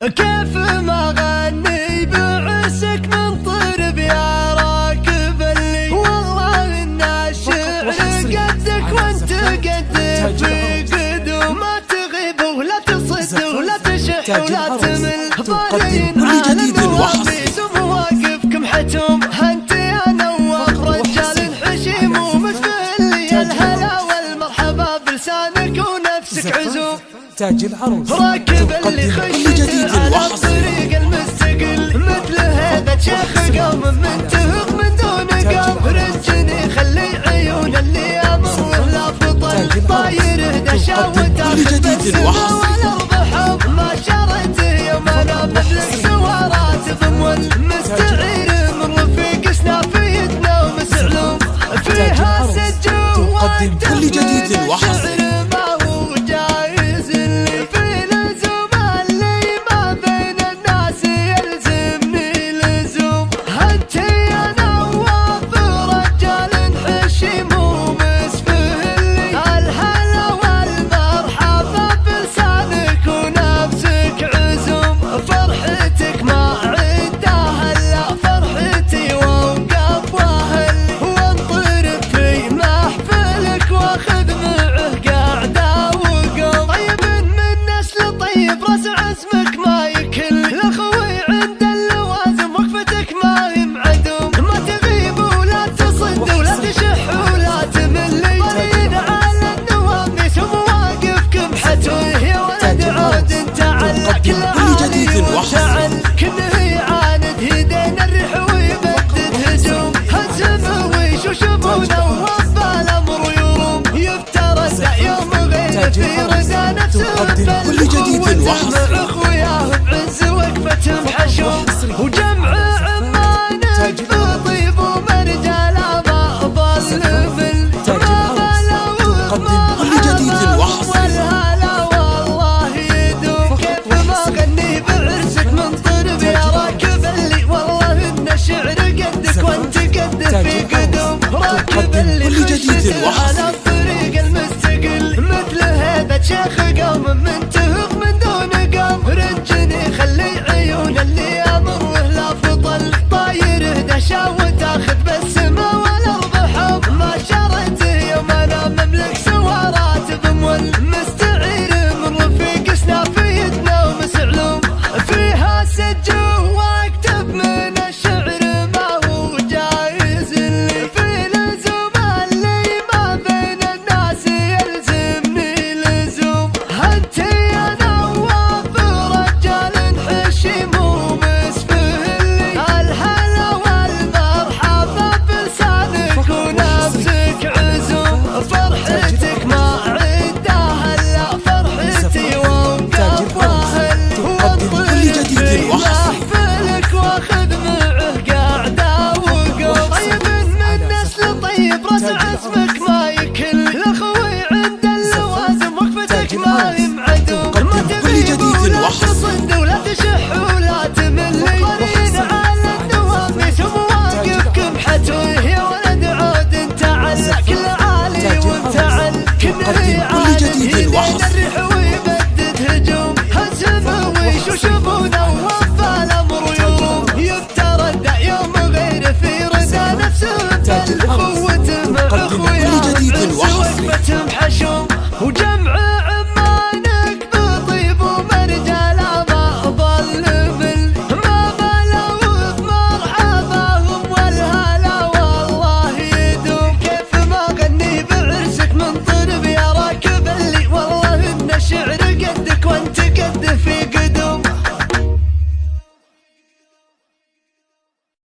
كيف ما غني بعسك من طرب يا راكب اللي والله ان الشعر قدك وانت قدك في قدوم ما تغيب ولا تصد ولا تشح ولا تمل ضارين على النواميس ومواقفكم حتوم انت يا نواف رجال حشيم ومشبه لي الهلا والمرحبا بلسانك ونفسك عزوم تاج العروس راكب اللي خشيت على الطريق المستقل مثل هذا شيخ قوم منتهق من دون قلب رجني خلي عيون اللي امر ولا فطل طاير دشا وتاخذ بالسما والارض حب ما شرته يوم انا مثلك سوارات ضمن مستعير من رفيق سنافيتنا ومسعلوم فيها سجوا تقدم كل جديد وحصري عزمك ما يكل الاخوي عند اللوازم وقفتك ما هي معدوم ما تغيب ولا تصد ولا تشح ولا تمل طريق على النواميس ومواقفكم حتوه يا ولد عود انت على كل عالي وشعل كنه يعاند يدين الريح ويبدد هجوم هزم ويش وشبونه ووفى الامر يروم يفترس يوم غير في رزا نفسه كل جديد وحصري اخوياه بعز وقفتهم حشوم وجمع عمانك بطيب ومرجال ما ضل تقدم كل جديد وحصري والهلا والله يدوم كيف ما غني بعرسك من طرب يا راكب اللي والله ان الشعر قدك وانت قدك في قدوم راكب اللي خشيت على الطريق المستقل مثل هذا شيخ قوم منتهق من دون قلب رجني خلي عيون اللي امر ولا فطل طاير دشا وتاخذ بالسما والارض حب ما شرته يوم انا مملك سوارات ضمن مستعير من رفيق سنافيتنا ومسعلوم فيها سجوا واكتب من الشعر ما هو جايز اللي في لزوم اللي ما بين الناس يلزمني لزوم انت يا نواف رجال حشيم ومسفه لي الهلا والمرحبا بلسانك ونفسك عزوم فرحتك ما عدها الا فرحتي ووقف واهل وانطلق في محفلك واخذ معه قعده وقوم طيب من نسل طيب راس عزمك ما يكل الاخوي عند اللوازم وقفتك ما هي معدوم ما تغيب ولا تصد ولا تشح ولا تمل طارين على النواميس ومواقفكم حتوه يا ولد عود انت على كل عالي وانتعل كنه يعاند يدين الريح ويبدد هجوم هزم ويش وشبونه ووفى الامر يروم يفترد يوم غير في رزا نفسه